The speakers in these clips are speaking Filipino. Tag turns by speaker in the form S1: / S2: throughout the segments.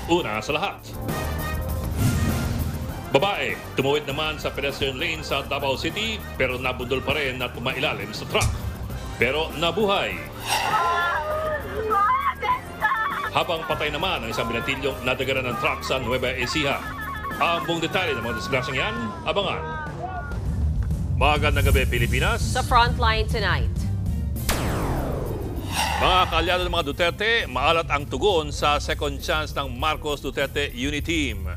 S1: Una sa lahat, babae tumuwid naman sa pedestrian lane sa Davao City pero nabundol pa rin at umailalim sa truck. Pero nabuhay. Habang patay naman ang isang binatilyong nadagaran ng truck sa Nueva Ecija. Ang buong detalye ng mga disgrasyang yan, abangan. Magandang gabi, Pilipinas.
S2: Sa Frontline tonight.
S1: Mga kaalyado ng mga Duterte, maalat ang tugon sa second chance ng Marcos Duterte Uniteam.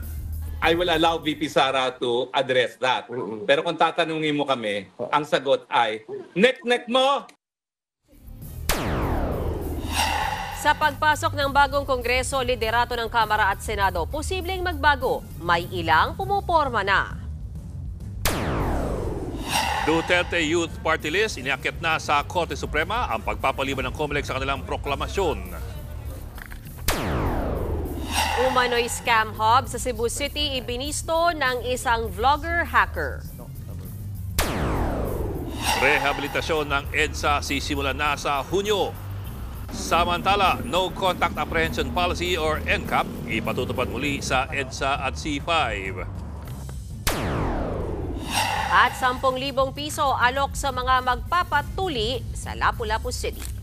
S3: I will allow VP Sara to address that. Pero kung tatanungin mo kami, ang sagot ay, nek-nek mo!
S2: Sa pagpasok ng bagong Kongreso, liderato ng Kamara at Senado, posibleng magbago. May ilang pumuporma na.
S1: Duterte Youth Party List, iniakit na sa Korte Suprema ang pagpapaliban ng COMELEC sa kanilang proklamasyon.
S2: Umano'y scam hub sa Cebu City, ibinisto ng isang vlogger hacker.
S1: Rehabilitasyon ng EDSA sisimulan na sa Hunyo. Samantala, No Contact Apprehension Policy or NCAP ipatutupad muli sa EDSA at C5.
S2: At 10,000 piso alok sa mga magpapatuli sa Lapu-Lapu City.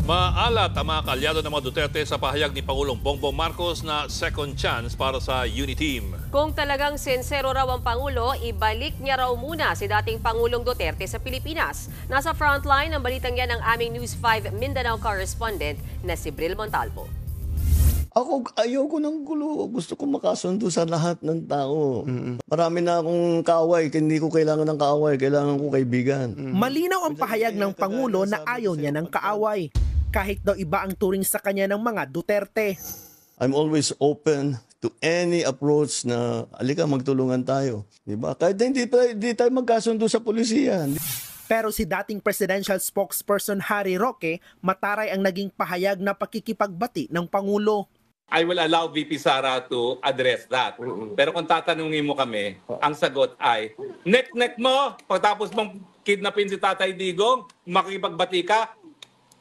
S1: Maalat ang mga kaalyado ng mga Duterte sa pahayag ni Pangulong Bongbong Marcos na second chance para sa Uniteam.
S2: Kung talagang sincero raw ang Pangulo, ibalik niya raw muna si dating Pangulong Duterte sa Pilipinas. Nasa frontline ng balitang yan ang aming News 5 Mindanao correspondent na si Bril Montalvo.
S4: Ako, ayoko ng gulo. Gusto ko makasundo sa lahat ng tao. Marami na akong kaaway. Hindi ko kailangan ng kaaway. Kailangan ko kaibigan.
S5: Malinaw ang pahayag ng Pangulo na ayaw niya ng kaaway. Kahit daw iba ang turing sa kanya ng mga Duterte.
S4: I'm always open to any approach na alika magtulungan tayo. Diba? Kahit hindi tayo magkasundo sa polisiya.
S5: Pero si dating presidential spokesperson Harry Roque, mataray ang naging pahayag na pakikipagbati ng Pangulo.
S3: I will allow VP Sara to address that. Pero kung tatanungin mo kami, ang sagot ay, nek-nek mo! Pagtapos mong kidnapin si Tatay Digong, makikipagbati ka,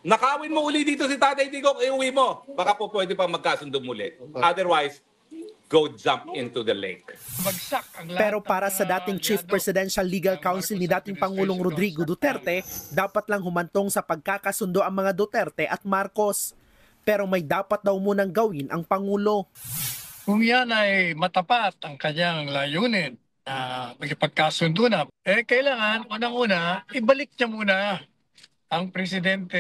S3: nakawin mo uli dito si Tatay Digong, iuwi mo. Baka po pwede pang magkasundo muli. Otherwise, go jump into the lake.
S5: Pero para sa dating Chief Presidential Legal Counsel ni dating Pangulong Rodrigo Duterte, dapat lang humantong sa pagkakasundo ang mga Duterte at Marcos. Pero may dapat daw munang gawin ang Pangulo.
S6: Kung yan ay matapat ang kanyang layunin na magipagkasundo na, kailangan unang-una, ibalik niya muna ang Presidente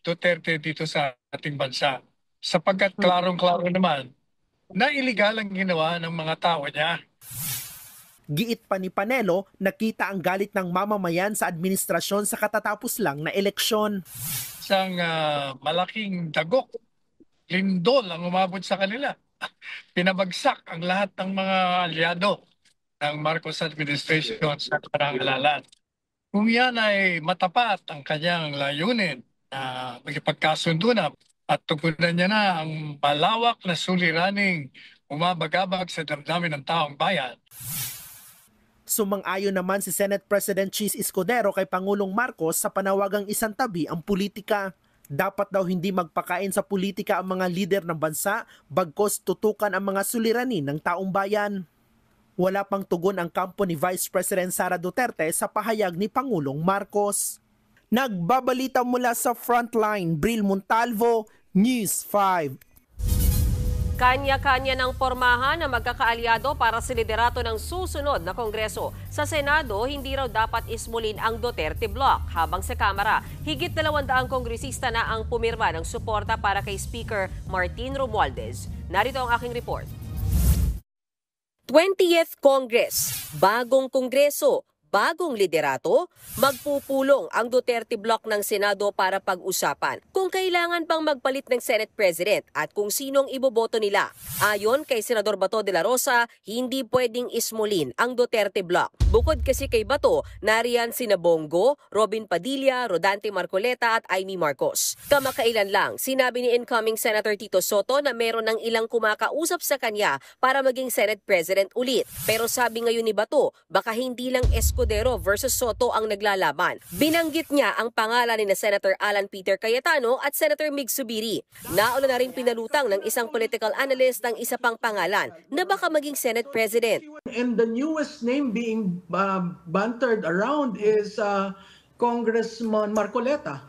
S6: Duterte dito sa ating bansa. Sapagkat klarong-klaro naman na iligal ang ginawa ng mga tao niya.
S5: Giit pa ni Panelo, nakita ang galit ng mamamayan sa administrasyon sa katatapos lang na eleksyon.
S6: Isang malaking dagok, lindol ang umabot sa kanila. Pinabagsak ang lahat ng mga alyado ng Marcos administration sa karangalalan. Kung yan ay matapat ang kanyang layunin na magipagkasundo na at tugunan niya na ang malawak na suliraning umabagabag sa damdamin ng taong bayan.
S5: Sumang-ayon naman si Senate President Chis Escudero kay Pangulong Marcos sa panawagang isang tabi ang politika. Dapat daw hindi magpakain sa politika ang mga lider ng bansa bagkos tutukan ang mga suliranin ng taong bayan. Wala pang tugon ang kampo ni Vice President Sara Duterte sa pahayag ni Pangulong Marcos. Nagbabalita mula sa Frontline, Bril Montalvo, News 5.
S2: Kanya-kanya ng pormahan na magkakaalyado para sa liderato ng susunod na Kongreso. Sa Senado, hindi raw dapat ismulin ang Duterte Bloc. Habang sa Kamara, higit 200 kongresista na ang pumirma ng suporta para kay Speaker Martin Romualdez. Narito ang aking report. 20th Congress, bagong Kongreso, bagong liderato? Magpupulong ang Duterte bloc ng Senado para pag-usapan kung kailangan pang magpalit ng Senate President at kung sinong iboboto nila. Ayon kay Senador Bato de la Rosa, hindi pwedeng ismulin ang Duterte bloc. Bukod kasi kay Bato, nariyan sina Bongo, Robin Padilla, Rodante Marcoleta at Amy Marcos. Kamakailan lang, sinabi ni incoming Senator Tito Soto na meron ng ilang kumakausap sa kanya para maging Senate President ulit. Pero sabi ngayon ni Bato, baka hindi lang Escudero versus Soto ang naglalaban. Binanggit niya ang pangalan ni Senator Alan Peter Cayetano at Senator Mig Zubiri. Nauna na rin pinalutang ng isang political analyst ng isa pang pangalan na baka maging Senate President.
S7: And the newest name being bantered around is Congressman Marcoleta.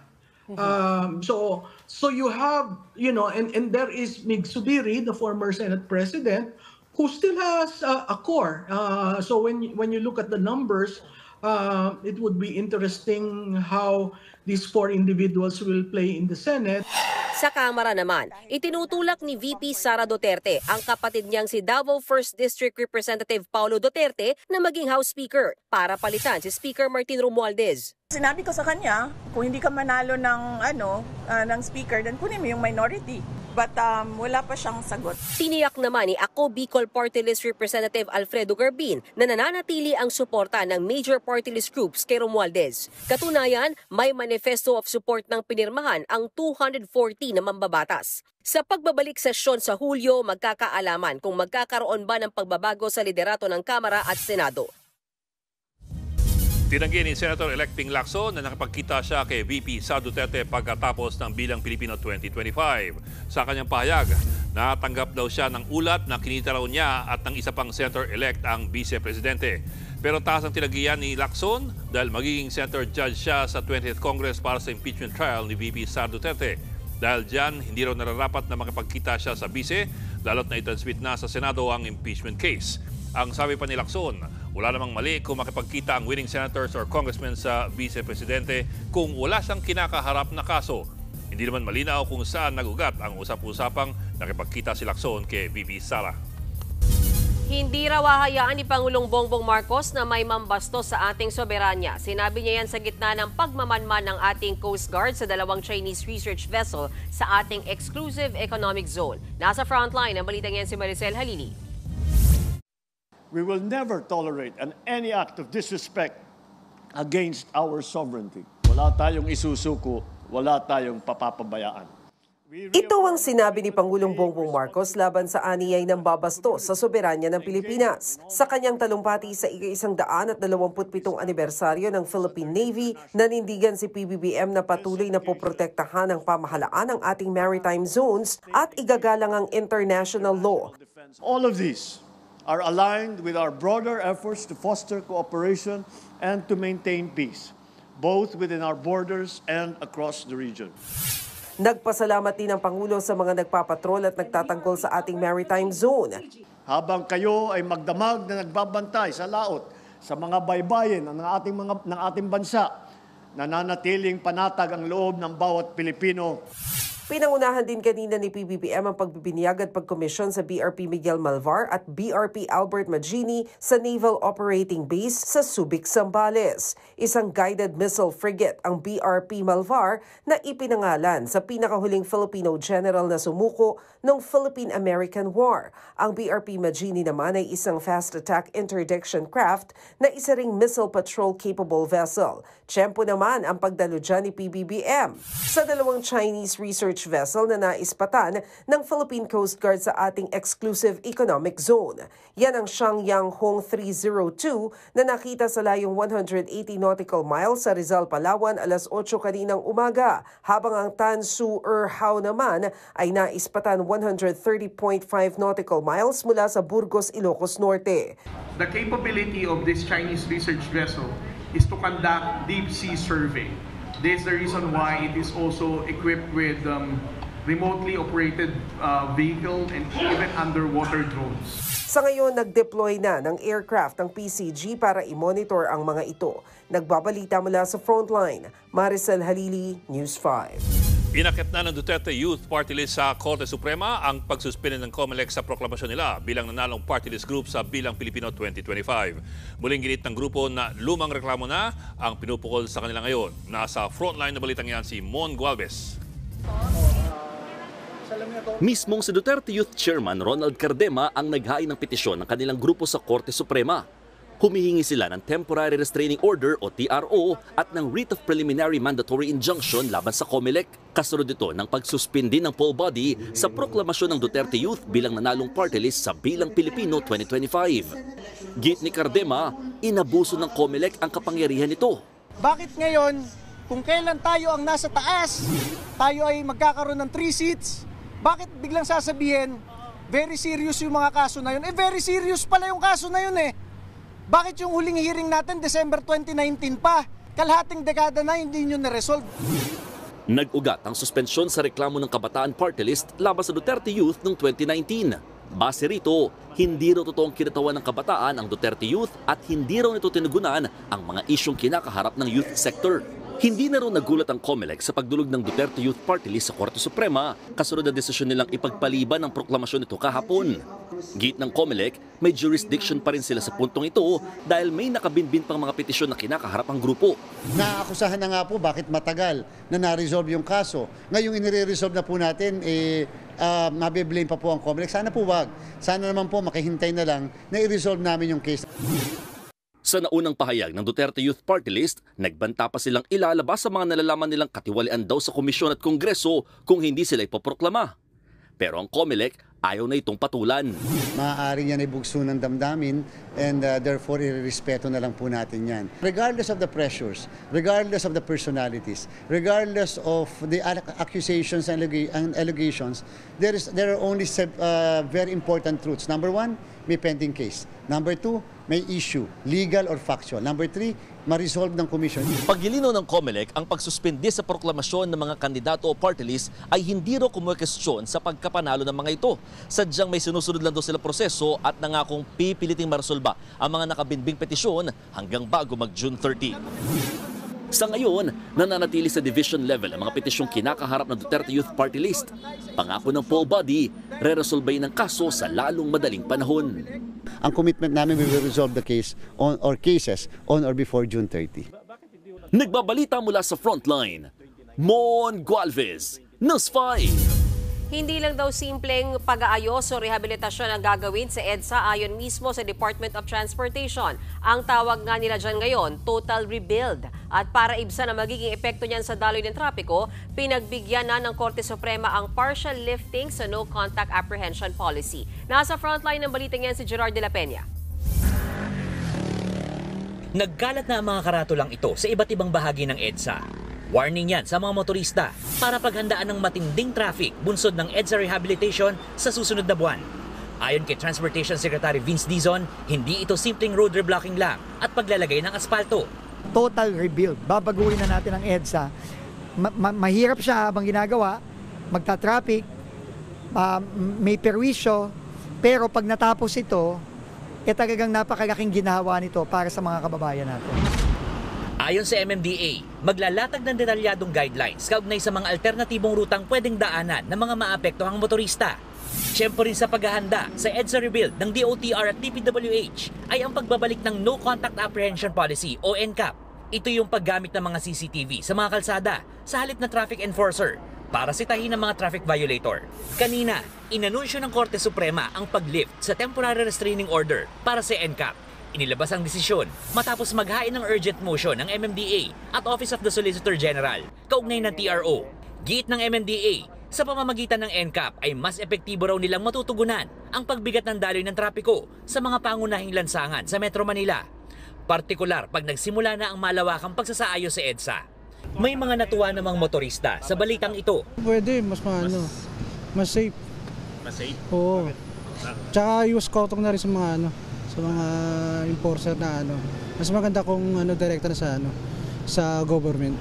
S7: So you have, and there is Mig Zubiri, the former Senate President, who still has a core. So when you look at the numbers, it would be interesting how these four individuals will play in the Senate.
S2: Sa Kamara naman, itinutulak ni VP Sara Duterte ang kapatid niyang si Davao 1st District Representative Paulo Duterte na maging House Speaker para palitan si Speaker Martin Romualdez.
S8: Sinabi ko sa kanya, kung hindi ka manalo ng speaker, then kunin mo yung minority. But wala pa siyang sagot.
S2: Tiniyak naman ni Ako Bicol Party List Representative Alfredo Garbin na nananatili ang suporta ng major party list groups kay Romualdez. Katunayan, may manifesto of support ng pinirmahan ang 240 na mambabatas. Sa pagbabalik sesyon sa Hulyo, magkakaalaman kung magkakaroon ba ng pagbabago sa liderato ng Kamara at Senado.
S1: Tinanggi ni Senator-elect Ping Lacson na nakapagkita siya kay VP Sara Duterte pagkatapos ng Bilang Pilipino 2025. Sa kanyang pahayag, natanggap daw siya ng ulat na kinita raw niya at ng isa pang Senator-elect ang Vice Presidente. Pero taas ang tinanggihan ni Lacson dahil magiging Senator Judge siya sa 20th Congress para sa impeachment trial ni VP Sara Duterte. Dahil dyan, hindi raw nararapat na makapagkita siya sa Vice, lalo't na itransmit na sa Senado ang impeachment case. Ang sabi pa ni Lacson, wala namang mali kung makipagkita ang winning senators or congressmen sa vice-presidente kung wala siyang kinakaharap na kaso. Hindi naman malinaw kung saan nagugat ang usap-usapang nakipagkita si Lacson kay VP Sara.
S2: Hindi raw hahayaan ni Pangulong Bongbong Marcos na may mambastos sa ating soberanya. Sinabi niya yan sa gitna ng pagmamanman ng ating Coast Guard sa dalawang Chinese research vessel sa ating exclusive economic zone. Nasa frontline ang balitang yan si Maricel Halili.
S4: We will never tolerate any act of disrespect against our sovereignty. Wala tayong isusuko, wala tayong papapabayaan.
S9: Ito ang sinabi ni Pangulong Bongbong Marcos laban sa aniyay ng babastos sa soberanya ng Pilipinas. Sa kanyang talumpati sa ika-127 anibersaryo ng Philippine Navy, nanindigan si PBBM na patuloy na poprotektahan ang pamahalaan ng ating maritime zones at igagalang ang international law.
S4: All of these are aligned with our broader efforts to foster cooperation and to maintain peace, both within our borders and across the region.
S9: Nagpasalamat din ang Pangulo sa mga nagpapatrol at nagtatanggol sa ating maritime zone.
S4: Habang kayo ay magdamag na nagbabantay sa laot, sa mga baybayin ng ating bansa, nananatiling panatag ang loob ng bawat Pilipino.
S9: Pinangunahan din kanina ni PBBM ang pagbibiniyag at pagkomisyon sa BRP Miguel Malvar at BRP Albert Magini sa Naval Operating Base sa Subic, Zambales. Isang guided missile frigate ang BRP Malvar na ipinangalan sa pinakahuling Filipino general na sumuko noong Philippine-American War. Ang BRP Magini naman ay isang fast attack interdiction craft na isa ring missile patrol capable vessel. Tiyempo naman ang pagdalo dyan ni PBBM sa dalawang Chinese research vessel na naispatan ng Philippine Coast Guard sa ating exclusive economic zone. Yan ang Shangyang Hong 302 na nakita sa layong 180 nautical miles sa Rizal, Palawan alas 8 kaninang umaga, habang ang Tan Su Hao naman ay naispatan 130.5 nautical miles mula sa Burgos, Ilocos Norte.
S10: The capability of this Chinese research vessel is to conduct deep sea survey. This is the reason why it is also equipped with remotely operated vehicle and even underwater drones.
S9: Sa ngayon, nag-deploy na ng aircraft ang PCG para i-monitor ang mga ito. Nagbabalita mula sa frontline, Maricel Halili, News 5.
S1: Inakit na ng Duterte Youth Party List sa Korte Suprema ang pagsuspende ng COMELEC sa proklamasyon nila bilang nanalong party list group sa Bilang Pilipino 2025. Muling ginit ng grupo na lumang reklamo na ang pinupukol sa kanila ngayon. Nasa frontline na balitang yan si Mon Gualvez.
S11: Mismong si Duterte Youth Chairman Ronald Cardema ang naghain ng petisyon ng kanilang grupo sa Korte Suprema. Humihingi sila ng Temporary Restraining Order o TRO at ng Writ of Preliminary Mandatory Injunction laban sa COMELEC. Kasunod ito ng pagsuspindi ng poll body sa proklamasyon ng Duterte Youth bilang nanalong party list sa Bilang Pilipino 2025. Git ni Cardema, inabuso ng COMELEC ang kapangyarihan nito.
S12: Bakit ngayon, kung kailan tayo ang nasa taas, tayo ay magkakaroon ng 3 seats, bakit biglang sasabihin, very serious yung mga kaso na yun? Very serious pala yung kaso na yun eh. Bakit yung huling hearing natin, December 2019 pa? Kalahating dekada na hindi nyo na-resolve.
S11: Nag-ugat ang suspensyon sa reklamo ng Kabataan Party List laban sa Duterte Youth noong 2019. Base rito, hindi raw totoong kinatawan ng kabataan ang Duterte Youth at hindi raw nito tinugunan ang mga isyong kinakaharap ng youth sector. Hindi na raw nagulat ang COMELEC sa pagdulog ng Duterte Youth Party List sa Korte Suprema kasunod na desisyon nilang ipagpaliban ang proklamasyon nito kahapon. Git ng COMELEC, may jurisdiction pa rin sila sa puntong ito dahil may nakabinbin pang mga petisyon na kinakaharap ang grupo.
S13: Naakusahan na nga po bakit matagal na na-resolve yung kaso. Ngayong inire-resolve na po natin, mabiblame pa po ang COMELEC. Sana po wag. Sana naman po makihintay na lang na i-resolve namin yung case.
S11: Sa naunang pahayag ng Duterte Youth Party List, nagbanta pa silang ilalabas sa mga nalalaman nilang katiwalian daw sa komisyon at kongreso kung hindi sila ipoproklama. Pero ang COMELEC ayaw na itong patulan.
S13: Maaari yan ay bugso ng damdamin and therefore irespeto na lang po natin yan. Regardless of the pressures, regardless of the personalities, regardless of the accusations and allegations, there are only very important truths. Number 1, may pending case. Number 2, may issue, legal or factual. Number 3, ma-resolve ng commission.
S11: Paggilino ng COMELEC, ang pagsuspindi sa proklamasyon ng mga kandidato o party list ay hindi raw kumwestiyon sa pagkapanalo ng mga ito. Sadyang may sinusunod lang daw sila proseso at nangakong pipiliting maresolba ang mga nakabinbing petisyon hanggang bago mag-June 30. Sa ngayon, nananatili sa division level ang mga petisyong kinakaharap ng Duterte Youth Party List. Pangako ng poll body, re-resolbayin ang kaso sa lalong madaling panahon.
S13: Ang commitment namin, we will resolve the case or cases on or before June 30.
S11: Nagbabalita mula sa frontline, Mon Gualvez, News 5.
S2: Hindi lang daw simpleng pag-aayos o rehabilitasyon ang gagawin sa EDSA ayon mismo sa Department of Transportation. Ang tawag nga nila dyan ngayon, total rebuild. At para ibsan ang magiging epekto niyan sa daloy ng trapiko, pinagbigyan na ng Korte Suprema ang partial lifting sa no-contact apprehension policy. Nasa frontline ng balitang yan si Gerard de la Peña.
S14: Nagkalat na ang mga karatulang ito sa iba't ibang bahagi ng EDSA. Warning yan sa mga motorista para paghandaan ng matinding traffic bunsod ng EDSA rehabilitation sa susunod na buwan. Ayon kay Transportation Secretary Vince Dizon, hindi ito simpleng road reblocking lang at paglalagay ng asfalto.
S12: Total rebuild. Babaguhin na natin ang EDSA. Mahirap siya habang ginagawa, magta-traffic, may perwisyo, pero pag natapos ito, talagang napakalaking ginawa nito para sa mga kababayan natin.
S14: Ayon sa MMDA, maglalatag ng detalyadong guidelines kaugnay sa mga alternatibong rutang pwedeng daanan ng mga maapektuhang motorista. Siyempre rin sa paghahanda sa EDSA rebuild ng DOTR at DPWH ay ang pagbabalik ng No Contact Apprehension Policy o NCAP. Ito yung paggamit ng mga CCTV sa mga kalsada sa halip na traffic enforcer para sitahin ng mga traffic violator. Kanina, inanunsyo ng Korte Suprema ang paglift sa Temporary Restraining Order para sa NCAP. Inilabas ang desisyon matapos maghain ng urgent motion ng MMDA at Office of the Solicitor General kaugnay ng TRO. Giit ng MMDA, sa pamamagitan ng NCAP ay mas epektibo raw nilang matutugunan ang pagbigat ng daloy ng trapiko sa mga pangunahing lansangan sa Metro Manila. Partikular pag nagsimula na ang malawakang pagsasaayos sa EDSA. May mga natuwa namang motorista sa balitang ito.
S12: Pwede, mas safe.
S1: Mas safe?
S12: Oo. Tsaka iwas kotong na rin sa mga sa mga enforcer na mas maganda kung direkta na sa government.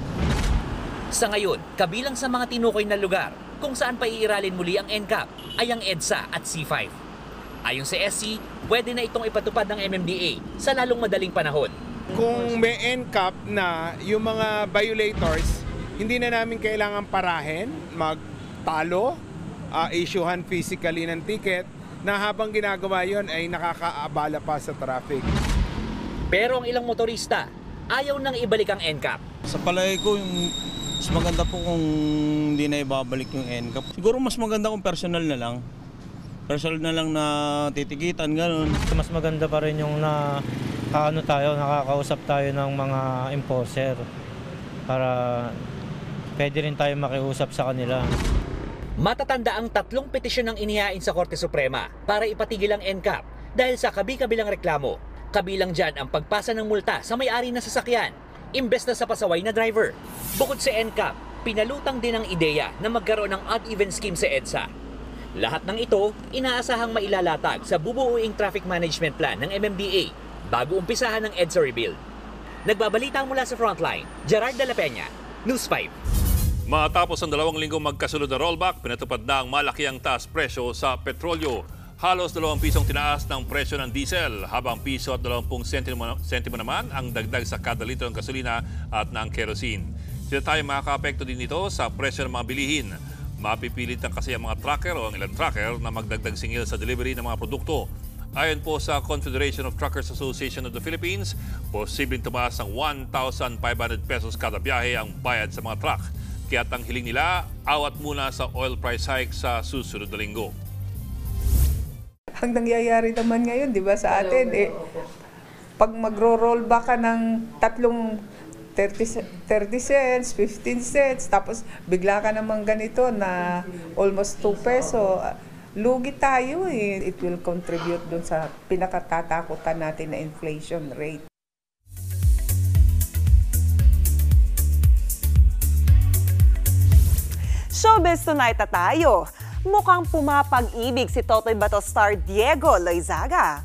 S14: Sa ngayon, kabilang sa mga tinukoy na lugar kung saan paiiralin muli ang NCAP ay ang EDSA at C5. Ayon sa SC, pwede na itong ipatupad ng MMDA sa lalong madaling panahon.
S15: Kung may NCAP na yung mga violators hindi na namin kailangan parahin, magtalo, issuehan physically ng ticket, na habang ginagawa yon ay nakakaabala pa sa traffic.
S14: Pero ang ilang motorista, ayaw nang ibalik ang NCAP.
S16: Sa palagay ko, mas maganda po kung hindi na ibabalik yung NCAP. Siguro mas maganda kung personal na lang. Personal na lang na titikitan, gano'n.
S17: Mas maganda pa rin yung nakakausap tayo ng mga enforcer para pwede rin tayo makiusap sa kanila.
S14: Matatanda ang 3 petisyon ng inihain sa Korte Suprema para ipatigil ang NCAP dahil sa kabi-kabilang reklamo. Kabilang dyan ang pagpasa ng multa sa may-ari na sasakyan, imbes na sa pasaway na driver. Bukod sa NCAP, pinalutang din ang ideya na magkaroon ng odd-even scheme sa EDSA. Lahat ng ito, inaasahang mailalatag sa bubuuing traffic management plan ng MMDA bago umpisahan ng EDSA rebuild. Nagbabalita mula sa Frontline, Gerard de la Peña, News 5.
S1: Matapos ang 2 linggong magkasunod na rollback, pinatupad na ang malakiang taas presyo sa petrolyo. Halos 2 pisong tinaas ng presyo ng diesel, habang piso at 20 sentimo naman ang dagdag sa kada litro ng gasolina at ng kerosene. Sila tayo makaka-apekto din nito sa presyo ng mga bilihin. Mapipilit na kasi ang mga trucker o ang ilang trucker na magdagdag singil sa delivery ng mga produkto. Ayon po sa Confederation of Truckers Association of the Philippines, posibleng tumaas ng 1,500 pesos kada biyahe ang bayad sa mga truck. Kaya ang hiling nila, awat muna sa oil price hike sa susunod na linggo.
S18: Ang nangyayari naman ngayon, di ba, sa atin, pag magro-roll back ka ng 30 cents, 15 cents, tapos bigla ka naman ganito na almost 2 peso, lugi tayo eh. It will contribute dun sa pinakatatakutan natin na inflation rate.
S19: Showbiz Tonight na tayo. Mukhang pumapag-ibig si Totoy Bato star Diego Loizaga.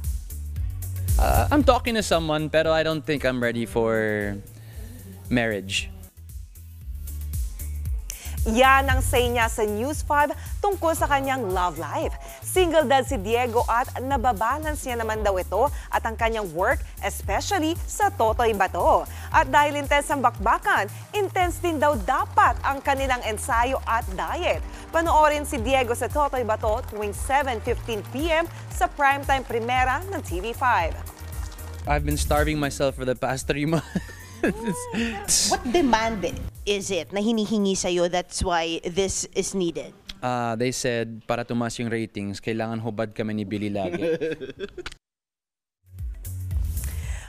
S20: I'm talking to someone pero I don't think I'm ready for marriage.
S19: Yan ang say niya sa News 5 tungkol sa kanyang love life. Single dad si Diego at nababalance niya naman daw ito at ang kanyang work, especially sa Totoy Bato. At dahil intense ang bakbakan, intense din daw dapat ang kanilang ensayo at diet. Panoorin si Diego sa Totoy Bato tuwing 7:15 p.m. sa primetime primera ng TV5.
S20: I've been starving myself for the past 3 months.
S21: What demand is it na hinihingi sa'yo? That's why this is needed.
S20: They said, para tumaas yung ratings, kailangan hubad kami ni Billy lagi.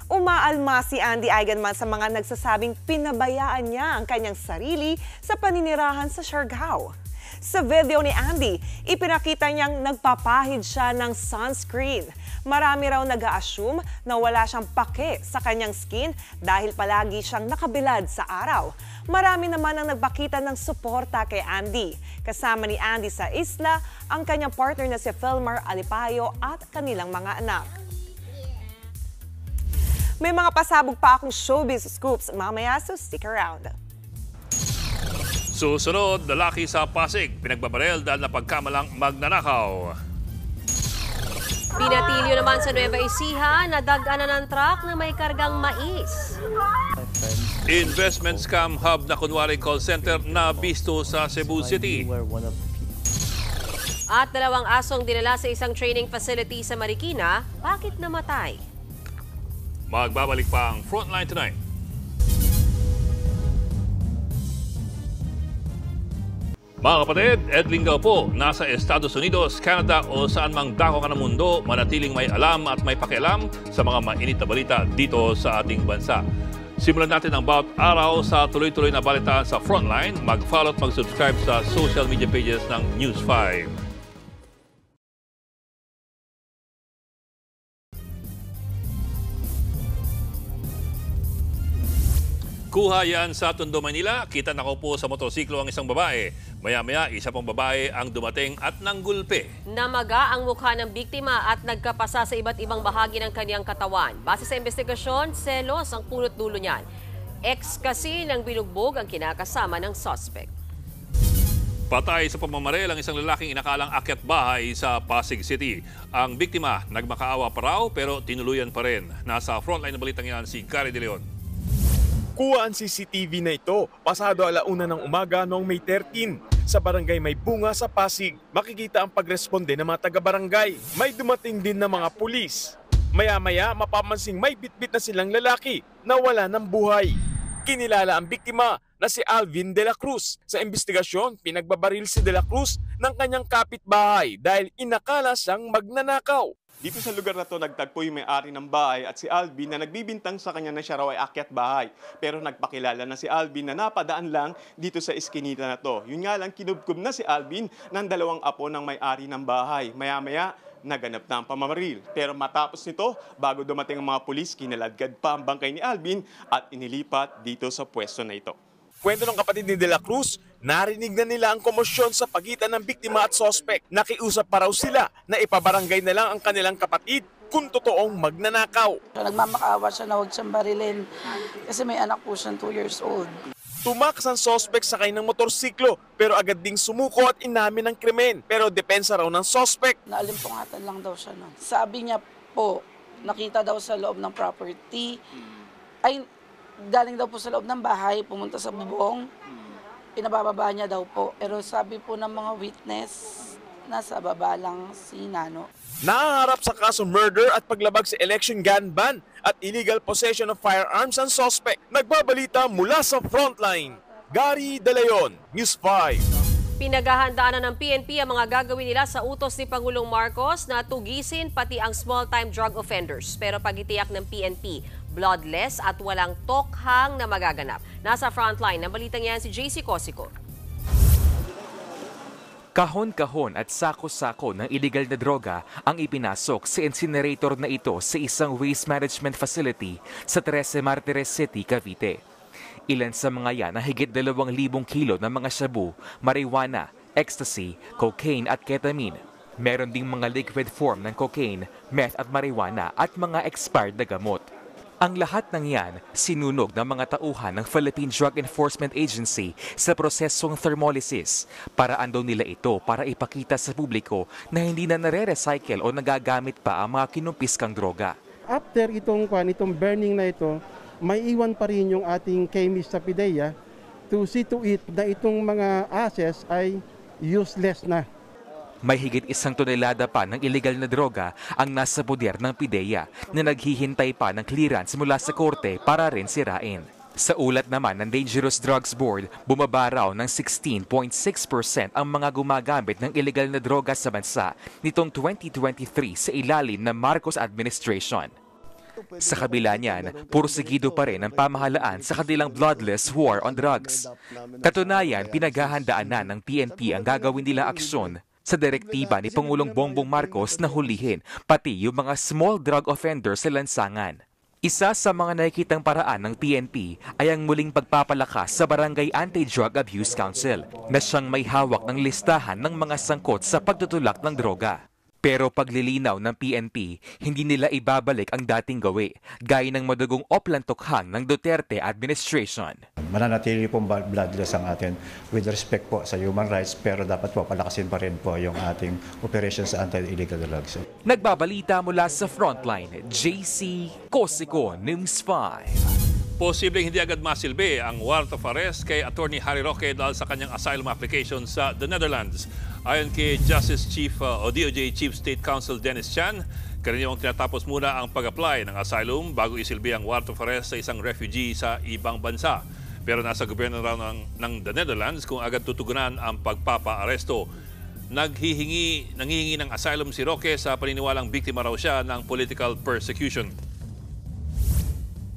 S19: Umaalma si Andy Eigenman sa mga nagsasabing pinabayaan niya ang kanyang sarili sa paninirahan sa Siargao. Sa video ni Andy, ipinakita niyang nagpapahid siya ng sunscreen. Marami raw nag-a-assume na wala siyang pake sa kanyang skin dahil palagi siyang nakabilad sa araw. Marami naman ang nagpakita ng suporta kay Andy. Kasama ni Andy sa isla ang kanyang partner na si Felmar Alipayo at kanilang mga anak. May mga pasabog pa akong showbiz scoops mamaya, so stick around.
S1: Susunod, lalaki sa Pasig, pinagbabarel dahil napagkamalang magnanakaw.
S2: Binatilyo naman sa Nueva Ecija, nadagana ng truck na may kargang mais.
S1: Investment scam hub na kunwaring call center na bisto sa Cebu City.
S2: At 2 asong dinala sa isang training facility sa Marikina, bakit namatay?
S1: Magbabalik pa ang Frontline Tonight. Mga kapatid, Ed Lingao po, nasa Estados Unidos, Canada o saan mang dako ka ng mundo, manatiling may alam at may pakialam sa mga mainit na balita dito sa ating bansa. Simulan natin ang bawat araw sa tuloy-tuloy na balitaan sa Frontline. Mag-follow at mag-subscribe sa social media pages ng News 5. Kuha yan sa Tondo, Manila. Kita na ko po sa motorsiklo ang isang babae. Maya-maya, isa pang babae ang dumating at nanggulpe.
S2: Namaga ang mukha ng biktima at nagkapasa sa iba't ibang bahagi ng kaniyang katawan. Base sa investigasyon, selos ang punot dulo niyan. Ex kasi ng binugbog ang kinakasama ng suspect.
S1: Patay sa pamamaril ang isang lalaking inakalang akyat bahay sa Pasig City. Ang biktima, nagmakaawa pa raw pero tinuluyan pa rin. Nasa frontline na balitang yan si Gary De Leon.
S3: Kuha ang CCTV na ito pasado 1:00 ng umaga noong May 13 sa barangay May Bunga sa Pasig. Makikita ang pagresponde ng mga taga-barangay. May dumating din na mga pulis. Maya-maya mapamansing may bitbit na silang lalaki na wala ng buhay. Kinilala ang biktima na si Alvin de la Cruz. Sa investigasyon, pinagbabaril si de la Cruz ng kanyang kapitbahay dahil inakala siyang magnanakaw.
S22: Dito sa lugar na to nagtagpo yung may-ari ng bahay at si Alvin na nagbibintang sa kanya na siya raw ay akyat bahay. Pero nagpakilala na si Alvin na napadaan lang dito sa iskinita na to. Yun nga lang kinubkob na si Alvin ng 2 apo ng may-ari ng bahay. Maya-maya naganap na ang pamamaril. Pero matapos nito, bago dumating ang mga pulis, kinaladkad pa ang bangkay ni Alvin at inilipat dito sa pwesto na ito.
S3: Kwento ng kapatid ni De La Cruz, narinig na nila ang komosyon sa pagitan ng biktima at sospek. Nakiusap pa raw sila na ipabarangay na lang ang kanilang kapatid kung totoong magnanakaw.
S23: Nagmamakaawa siya na huwag siyang barilin kasi may anak po siyang 2 years old.
S3: Tumakas ang sospek sakay ng motorsiklo pero agad ding sumuko at inamin ng krimen. Pero depensa raw ng sospek.
S23: Naalimpungatan lang daw siya nun. Sabi niya po, nakita daw sa loob ng property, ay galing daw po sa loob ng bahay, pumunta sa bubong, pinabababa niya daw po. Pero sabi po ng mga witness, nasa baba lang si Nano.
S3: Nahaharap sa kaso murder at paglabag sa election gun ban at illegal possession of firearms ang suspect. Nagbabalita mula sa Frontline, Gary De Leon, News 5.
S2: Pinaghahandaan na ng PNP ang mga gagawin nila sa utos ni Pangulong Marcos na tugisin pati ang small-time drug offenders. Pero pagitiyak ng PNP, bloodless at walang tokhang na magaganap. Nasa Frontline, ng balitang yan si JC Cosico.
S24: Kahon-kahon at sako-sako ng illegal na droga ang ipinasok sa incinerator na ito sa isang waste management facility sa 13 Martires City, Cavite. Ilan sa mga yan ang higit 2,000 kilo ng mga shabu, marijuana, ecstasy, cocaine at ketamine. Meron ding mga liquid form ng cocaine, meth at marijuana at mga expired na gamot. Ang lahat ng yan sinunog ng mga tauhan ng Philippine Drug Enforcement Agency sa prosesong thermolysis. Paraan daw nila ito para ipakita sa publiko na hindi na nare-recycle o nagagamit pa ang mga kinumpiskang droga.
S25: After itong burning na ito, may iwan pa rin yung ating chemist sa PIDEA to see to it na itong mga assets ay useless na.
S24: May higit 1 tonelada pa ng illegal na droga ang nasa poder ng PIDEA na naghihintay pa ng clearance mula sa korte para rin sirain. Sa ulat naman ng Dangerous Drugs Board, bumaba raw ng 16.6% ang mga gumagamit ng illegal na droga sa bansa nitong 2023 sa ilalim ng Marcos administration. Sa kabila niyan, pursigido pa rin ang pamahalaan sa kanilang bloodless war on drugs. Katunayan, pinaghahandaan na ng PNP ang gagawin nilang aksyon sa direktiba ni Pangulong Bongbong Marcos na hulihin pati yung mga small drug offenders sa lansangan. Isa sa mga nakikitang paraan ng PNP ay ang muling pagpapalakas sa Barangay Anti-Drug Abuse Council na siyang may hawak ng listahan ng mga sangkot sa pagtutulak ng droga. Pero paglilinaw ng PNP, hindi nila ibabalik ang dating gawi, gaya ng madugong oplantokhang ng Duterte administration.
S26: Mananatili pong bloodless ang atin with respect po sa human rights, pero dapat po palakasin pa rin po yung ating operation sa anti-illegal drugs.
S24: Nagbabalita mula sa Frontline, JC Cosico, News 5.
S1: Posibleng hindi agad masilbi ang warrant of arrest kay Attorney Harry Roque dahil sa kanyang asylum application sa the Netherlands. Ayon kay Justice Chief o DOJ Chief State Counsel Dennis Chan, karaniwang tinatapos muna ang pag-apply ng asylum bago isilbi ang warrant of arrest sa isang refugee sa ibang bansa. Pero nasa gobyerno raw ng the Netherlands kung agad tutugunan ang pagpapa-aresto. Nanghihingi ng asylum si Roque sa paniniwalang biktima raw siya ng political persecution.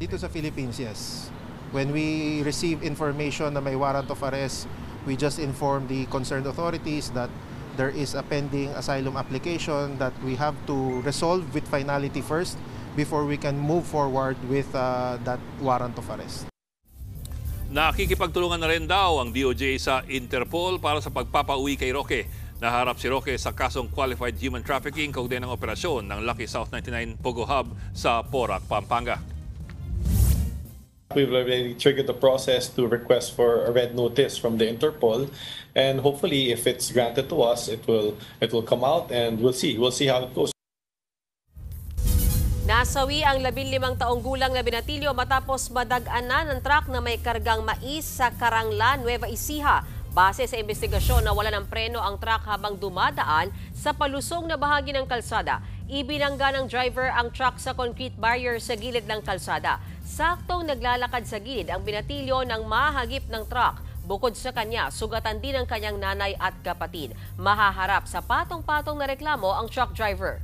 S27: Dito sa Philippines, yes. When we receive information na may warrant of arrest, we just inform the concerned authorities that there is a pending asylum application that we have to resolve with finality first before we can move forward with that warrant of arrest.
S1: Nakikipagtulungan na rin daw ang DOJ sa Interpol para sa pagpapauwi kay Roque. Naharap si Roque sa kasong qualified human trafficking kaugnay ng operasyon ng Lucky South 99 Pogo Hub sa Porac, Pampanga.
S28: We've already triggered the process to request for a red notice from the Interpol, and hopefully, if it's granted to us, it will come out, and we'll see how it goes.
S2: Nasawi ang 15 taong gulang na binatilyo matapos madag-anan ng truck na may kargang mais sa Carangla, Nueva Ecija. Base sa investigasyon, nawala ng preno ang truck habang dumadaan sa palusong na bahagi ng kalsada. Ibinangga ng driver ang truck sa concrete barrier sa gilid ng kalsada. Saktong naglalakad sa gilid ang binatilyo ng mahagip ng truck. Bukod sa kanya, sugatan din ang kanyang nanay at kapatid. Mahaharap sa patong-patong na reklamo ang truck driver.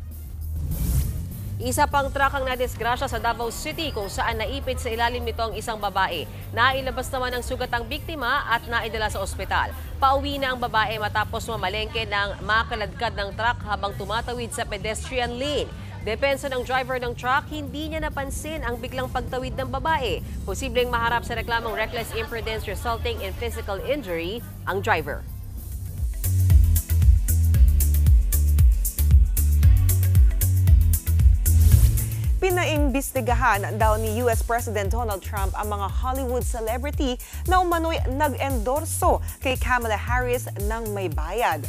S2: Isa pang truck ang nadisgrasya sa Davao City kung saan naipit sa ilalim nito ang isang babae. Nailabas naman ang sugatang biktima at naidala sa ospital. Pauwi na ang babae matapos mamalengke ng makaladkad ng truck habang tumatawid sa pedestrian lane. Depensa ng driver ng truck, hindi niya napansin ang biglang pagtawid ng babae. Posibleng maharap sa reklamong reckless imprudence resulting in physical injury ang driver.
S19: Pinaimbestigahan daw ni US President Donald Trump ang mga Hollywood celebrity na umano'y nag-endorso kay Kamala Harris ng may bayad.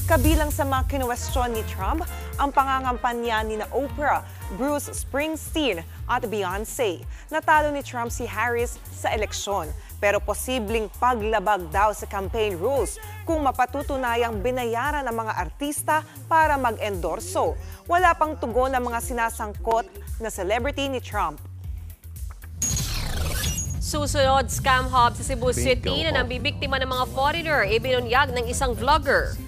S19: Kabilang sa mga kinuwestiyon ni Trump ang pangangampanya ni na Oprah, Bruce Springsteen at Beyonce. Natalo ni Trump si Harris sa eleksyon pero posibleng paglabag daw sa campaign rules kung mapatutunayang binayaran ang mga artista para mag-endorso. Wala pang tugon ang mga sinasangkot na celebrity ni Trump.
S2: Susunod, scam hub sa Cebu City na nambibiktima ng mga foreigner, ibinunyag ng isang vlogger.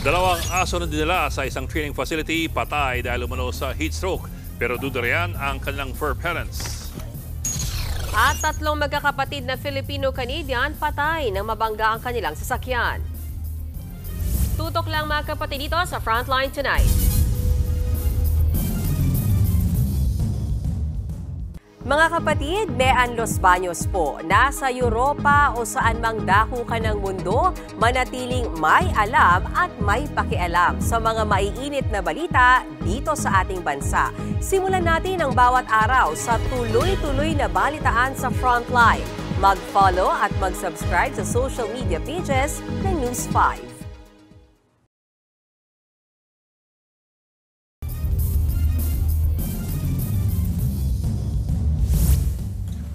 S1: Dalawang aso na dinala sa isang training facility, patay dahil umano sa heat stroke. Pero duda riyan ang kanilang fur parents.
S2: At 3 magkakapatid na Filipino-Canadian patay nang mabangga ang kanilang sasakyan. Tutok lang mga kapatid dito sa Frontline Tonight. Mga kapatid, Mean Los Baños po. Nasa Europa o saan mang dako ka ng mundo, manatiling may alam at may pakialam sa mga maiinit na balita dito sa ating bansa. Simulan natin ang bawat araw sa tuloy-tuloy na balitaan sa Frontline. Mag-follow at mag-subscribe sa social media pages ng News 5.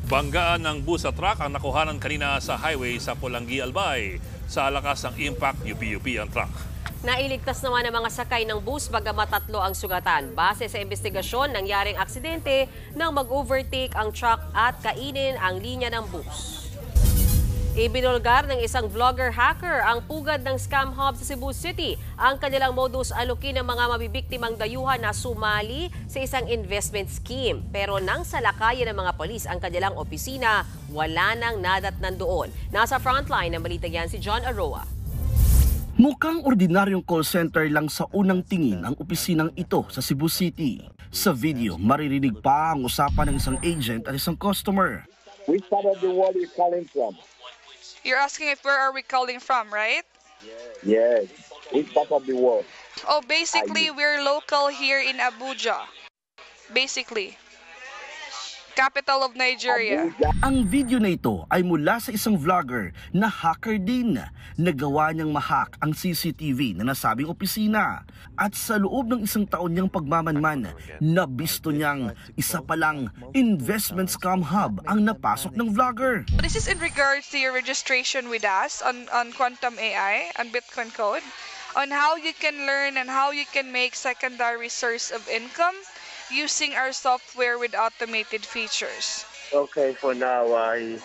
S1: Banggaan ng bus at truck ang nakuhanan kanina sa highway sa Pulangi, Albay. Sa lakas ng impact, UP ang truck.
S2: Nailigtas naman ang mga sakay ng bus bagamat 3 ang sugatan. Base sa investigasyon, nangyaring aksidente nang mag-overtake ang truck at kainin ang linya ng bus. Ibinulgar ng isang vlogger hacker ang pugad ng scam hub sa Cebu City. Ang kanilang modus alukin ng mga mabibiktimang dayuhan na sumali sa isang investment scheme. Pero nang salakayan ng mga polis ang kanilang opisina, wala nang nadatnan doon. Nasa frontline ng balita yan si John Aroa.
S4: Mukhang ordinaryong call center lang sa unang tingin ang opisinang ito sa Cebu City. Sa video, maririnig pa ang usapan ng isang agent at isang customer.
S5: Which part of the world are you calling from?
S6: You're asking if where are we calling from, right?
S5: Yes. Which part of the world?
S6: Oh, basically, we're local here in Abuja. Basically. Capital of Nigeria.
S4: Ang video na ito ay mula sa isang vlogger na hacker din. Nagawa niyang mahack ang CCTV na nasabing opisina. At sa loob ng 1 taon niyang pagmamanman, nabisto niyang isa palang investment scam hub ang napasok ng vlogger.
S6: This is in regards to your registration with us on Quantum AI, on Bitcoin Code, on how you can learn and how you can make secondary source of income using our software with automated features.
S5: Okay, for now, I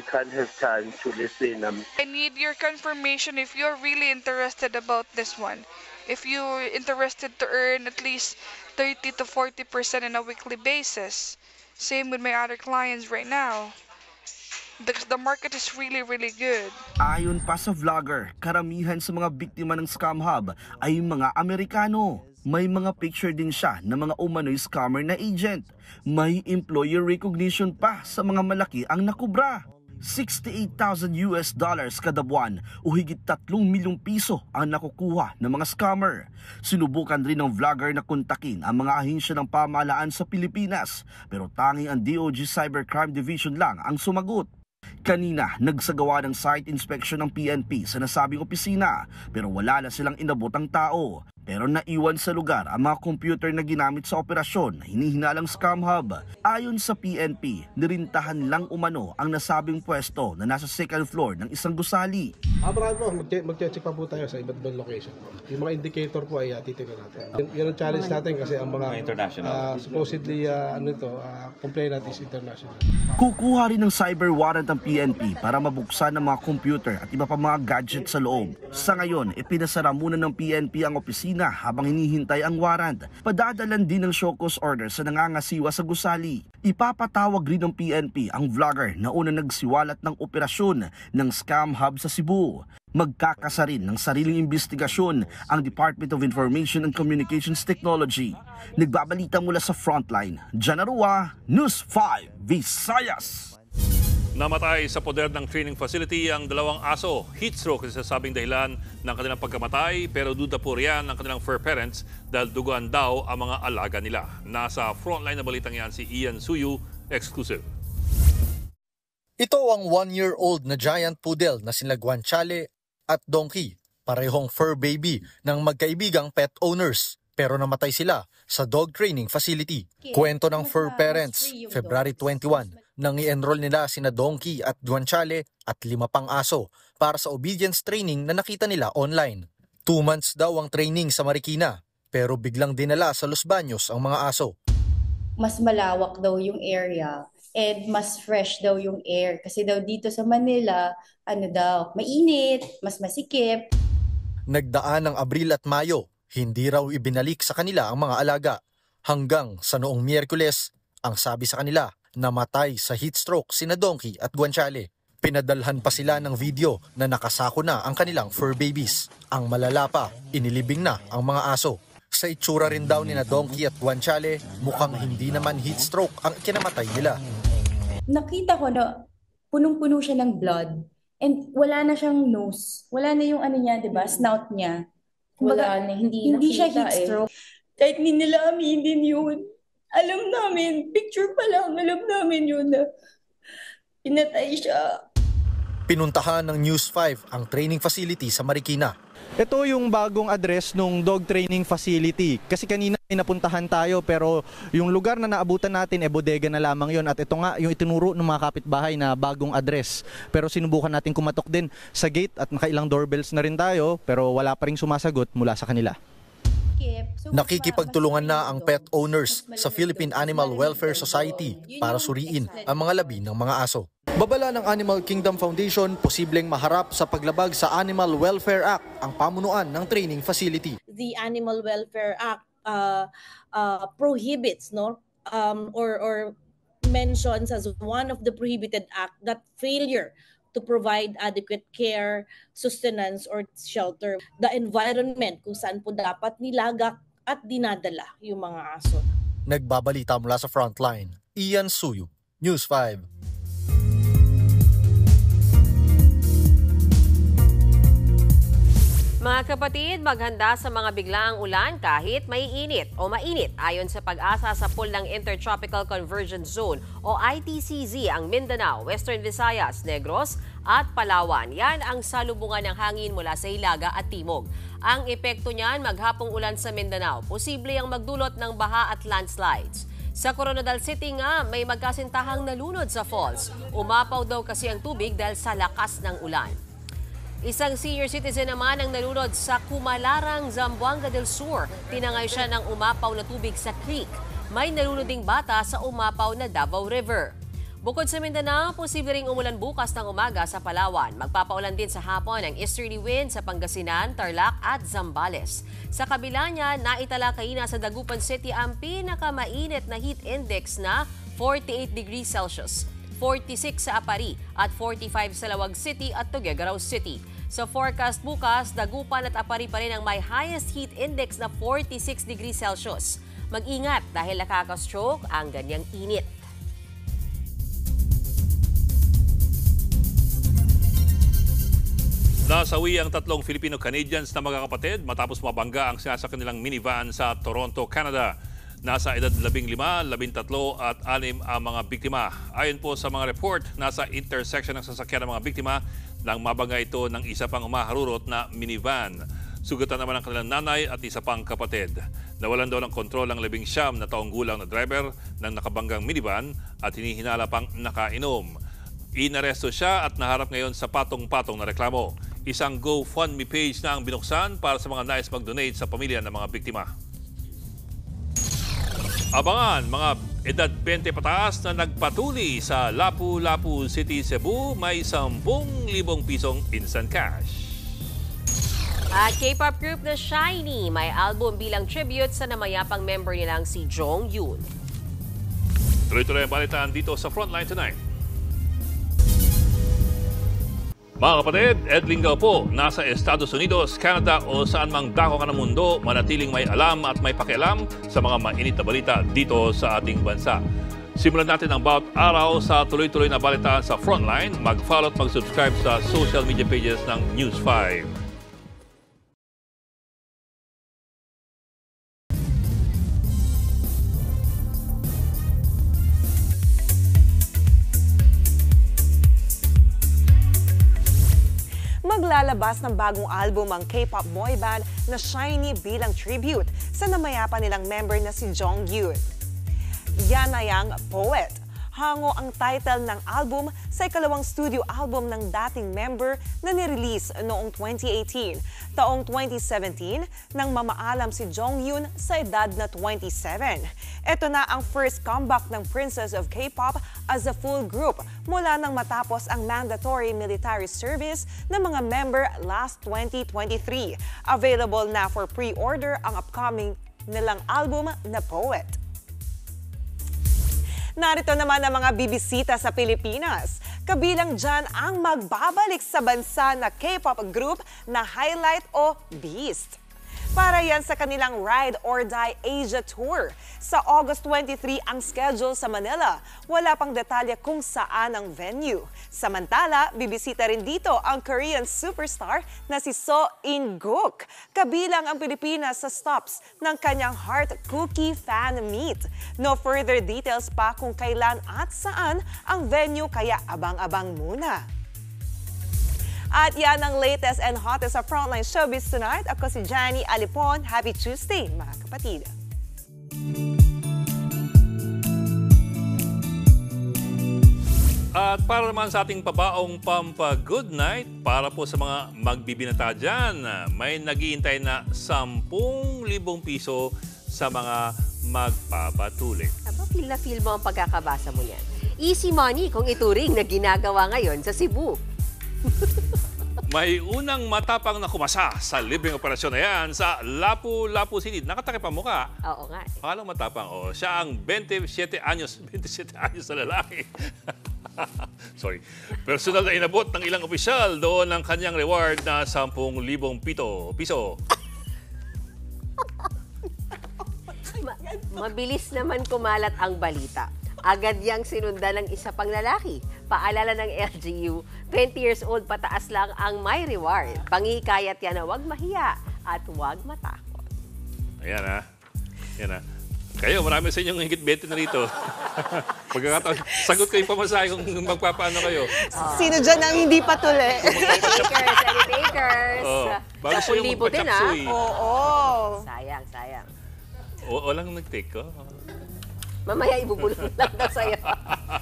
S5: can't have time to listen.
S6: I need your confirmation if you're really interested about this one. If you're interested to earn at least 30 to 40% on a weekly basis. Same with my other clients right now. The market is really, really good.
S4: Ayon pa sa vlogger, karamihan sa mga biktima ng scam hub ay mga Amerikano. May mga picture din siya ng mga umano'y scammer na agent. May employer recognition pa sa mga malaki ang nakubra. $68,000 kada buwan o higit 3 milyong piso ang nakukuha ng mga scammer. Sinubukan rin ng vlogger na kontakin ang mga ahensya ng pamahalaan sa Pilipinas pero tanging ang DOJ Cybercrime Division lang ang sumagot. Kanina, nagsagawa ng site inspection ng PNP sa nasabing opisina pero wala na silang inabot ang tao. pero naiwan sa lugar ang mga computer na ginamit sa operasyon na hinihinalang scam hub. Ayon sa PNP, nirintahan lang umano ang nasabing pwesto na nasa second floor ng isang gusali.
S7: Marami po, mag-check pa po tayo sa iba't ibang location. Yung mga indicator po ay titignan natin. Yan ang challenge natin kasi ang mga international supposedly complainant is international.
S4: Kukuha rin ng cyber warrant ang PNP para mabuksan ng mga computer at iba pa mga gadget sa loob. Sa ngayon, ipinasara muna ng PNP ang opisina habang hinihintay ang warrant. Padadalan din ng show cause order sa nangangasiwa sa gusali. Ipapatawag rin ng PNP ang vlogger na una nagsiwalat ng operasyon ng scam hub sa Cebu. Magkakasa rin ng sariling investigasyon ang Department of Information and Communications Technology. Nagbabalita mula sa Frontline, Janarua, News 5, Visayas.
S1: Namatay sa poder ng training facility ang dalawang aso. Heat stroke ang sasabing dahilan ng kanilang pagkamatay, pero duda po riyan ng kanilang fur parents dahil duguan daw ang mga alaga nila. Nasa Frontline na balitang yan si Ian Suyu, exclusive.
S8: Ito ang 1-year-old na giant poodle na sina Guanciale at Donkey, parehong fur baby ng magkaibigang pet owners. Pero namatay sila sa dog training facility. Kwento ng fur parents, February 21, nang i-enroll nila sina Donkey at Guanciale at 5 pang aso para sa obedience training na nakita nila online. 2 months daw ang training sa Marikina, pero biglang dinala sa Los Baños ang mga aso.
S9: Mas malawak daw yung area and mas fresh daw yung air. Kasi daw dito sa Manila, mainit, mas masikip.
S8: Nagdaan ng Abril at Mayo, hindi raw ibinalik sa kanila ang mga alaga. Hanggang sa noong Miyerkules, ang sabi sa kanila, namatay sa heat stroke sina Donkey at Guanciale. Pinadalhan pa sila ng video na nakasako na ang kanilang fur babies. Ang malala pa, inilibing na ang mga aso. Sa itsura rin daw ni na Donkey at Guanciale, mukhang hindi naman heat stroke ang kinamatay nila.
S9: Nakita ko na punong-puno siya ng blood and wala na siyang nose. Wala na yung niya, 'di ba? Snout niya.
S21: Wala na, hindi
S9: siya heat stroke. Kahit hindi nila aminin yun. Alam namin, picture pa lang, alam namin yun na pinatay siya.
S8: Pinuntahan ng News 5 ang training facility sa Marikina.
S10: Ito yung bagong address ng dog training facility. Kasi kanina napuntahan tayo pero yung lugar na naabutan natin bodega na lamang yon. At ito nga yung itinuro ng mga kapitbahay na bagong address. Pero sinubukan natin kumatok din sa gate at nakailang doorbells na rin tayo pero wala pa ring sumasagot mula sa kanila.
S8: Nakikipagtulungan na ang pet owners sa Philippine Animal Welfare Society para suriin ang mga labi ng mga aso. Babala ng Animal Kingdom Foundation, posibleng maharap sa paglabag sa Animal Welfare Act ang pamunuan ng training facility.
S21: The Animal Welfare Act prohibits or mentions as one of the prohibited act that failure to provide adequate care, sustenance, or shelter. The environment kung saan po dapat nilagak at dinadala yung mga aso.
S8: Nagbabalita mula sa Frontline, Ian Suyu, News 5.
S2: Mga kapatid, maghanda sa mga biglaang ulan kahit may init o mainit. Ayon sa pag-asa sa pool ng Intertropical Convergence Zone o ITCZ ang Mindanao, Western Visayas, Negros at Palawan. Yan ang salubungan ng hangin mula sa Hilaga at Timog. Ang epekto niyan, maghapong ulan sa Mindanao. Posible ang magdulot ng baha at landslides. Sa Coronadal City nga, may magkasintahang nalunod sa falls. Umapaw daw kasi ang tubig dahil sa lakas ng ulan. Isang senior citizen naman ang nalunod sa Kumalarang, Zamboanga del Sur. Tinangay siya ng umapaw na tubig sa creek. May nalunod ding bata sa umapaw na Davao River. Bukod sa Mindanao, posible ring umulan bukas ng umaga sa Palawan. Magpapaulan din sa hapon ang easterly wind sa Pangasinan, Tarlac at Zambales. Sa kabila niya, naitala kanina sa Dagupan City ang pinakamainit na heat index na 48 degrees Celsius. 46 sa Apari at 45 sa Lawag City at Tuguegarao City. Sa forecast bukas, Dagupan at Apari pa rin ang may highest heat index na 46 degrees Celsius. Mag-ingat dahil nakaka-stroke ang ganyang init.
S1: Nasawi ang 3 Filipino-Canadians na magkakapatid matapos mabangga ang sinasakyan nilang minivan sa Toronto, Canada. Nasa edad 15, 13 at 6 ang mga biktima. Ayon po sa mga report, nasa intersection ng sasakyan ng mga biktima nang mabangga ito ng isa pang umaharurot na minivan. Sugatan naman ang kanilang nanay at isa pang kapatid. Nawalan daw ng kontrol ang 19 na taong gulang na driver ng nakabanggang minivan at hinihinala pang nakainom. Inaresto siya at naharap ngayon sa patong-patong na reklamo. Isang GoFundMe page na ang binuksan para sa mga nais mag-donate sa pamilya ng mga biktima. Abangan, mga edad 20 pataas na nagpatuli sa Lapu-Lapu City, Cebu, may 10,000 pisong instant cash.
S2: At K-pop group na SHINee may album bilang tribute sa namayapang member nilang si Jonghyun.
S1: Tuloy-tuloy ang balitaan dito sa Frontline Tonight. Mga kapatid, Ed Lingao po, nasa Estados Unidos, Canada o saan mang dako ka ng mundo, manatiling may alam at may pakialam sa mga mainit na balita dito sa ating bansa. Simulan natin ang bawat araw sa tuloy-tuloy na balitaan sa Frontline. Mag-follow at mag-subscribe sa social media pages ng News 5.
S19: Maglalabas ng bagong album ang K-pop boy band na SHINee bilang tribute sa namayapa nilang member na si Jonghyun. Yan ay ang Poet. Hango ang title ng album sa ikalawang studio album ng dating member na nirelease noong 2018. Taong 2017 nang mamaalam si Jonghyun sa edad na 27. Ito na ang first comeback ng Princess of K-pop as a full group mula nang matapos ang mandatory military service ng mga member last 2023. Available na for pre-order ang upcoming nilang album na Poet. Narito naman ang mga bibisita sa Pilipinas. Kabilang dyan ang magbabalik sa bansa na K-pop group na Highlight o Beast. Para yan sa kanilang Ride or Die Asia Tour. Sa August 23 ang schedule sa Manila. Wala pang detalye kung saan ang venue. Samantala, bibisita rin dito ang Korean superstar na si So In-guk. Kabilang ang Pilipinas sa stops ng kanyang Heart Cookie Fan Meet. No further details pa kung kailan at saan ang venue kaya abang-abang muna. At yan ang latest and hottest sa Frontline Showbiz tonight. Ako si Jani Alipon. Happy Tuesday, mga kapatid.
S1: At para naman sa ating pabaong pampa-good night, para po sa mga magbibinata dyan, may naghihintay na 10,000 piso sa mga magpapatuli.
S2: Aba, feel na feel mo ang pagkakabasa mo niyan. Easy money kung ituring na ginagawa ngayon sa Cebu.
S1: May unang matapang na kumasa sa libreng operasyon na yan sa Lapu-Lapu City. Nakatakip ang mukha.
S2: Oo nga.
S1: Paano matapang? Oh, siya ang 27 anyos na lalaki. Sorry. Personal na inabot ng ilang opisyal doon ang kanyang reward na 10,000 piso.
S2: Mabilis naman kumalat ang balita. Agad yang sinundan ng isa pang lalaki. Paalala ng LGU, 20 years old pataas lang ang may reward. Pangihikayat yan na huwag mahiya at huwag matakot.
S1: Ayan ha. Ayan ha. Kayo, marami sa inyong higit 20 na rito. Pagkakataon, sagot ko yung pamasahe kung magpapaano kayo.
S19: Sino dyan ang hindi patuli?
S2: Takers, any takers.
S1: Bago po yung magpachapsoy.
S19: Oo.
S2: Sayang.
S1: Walang nag-take ko.
S2: Mamaya ibubulong lang daw sa'yo.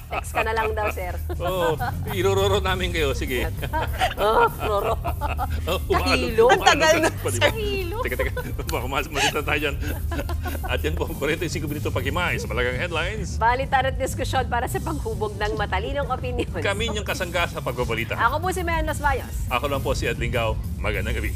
S2: Text ka na lang daw, sir.
S1: Oo, irororo namin kayo. Sige.
S2: Roro.
S1: Kahilo.
S19: Ang tagal na,
S2: sir. Kahilo.
S1: Teka. Baka masita tayo dyan. At yan po, 45 minuto paghimay sa Malagang Headlines.
S2: Balitan at diskusyon para sa paghubog ng matalinong opinion.
S1: Kami niyong kasangga sa pagbabalita.
S2: Ako po si Mayan Los Bayos.
S1: Ako lang po si Ed Lingao. Magandang gabi.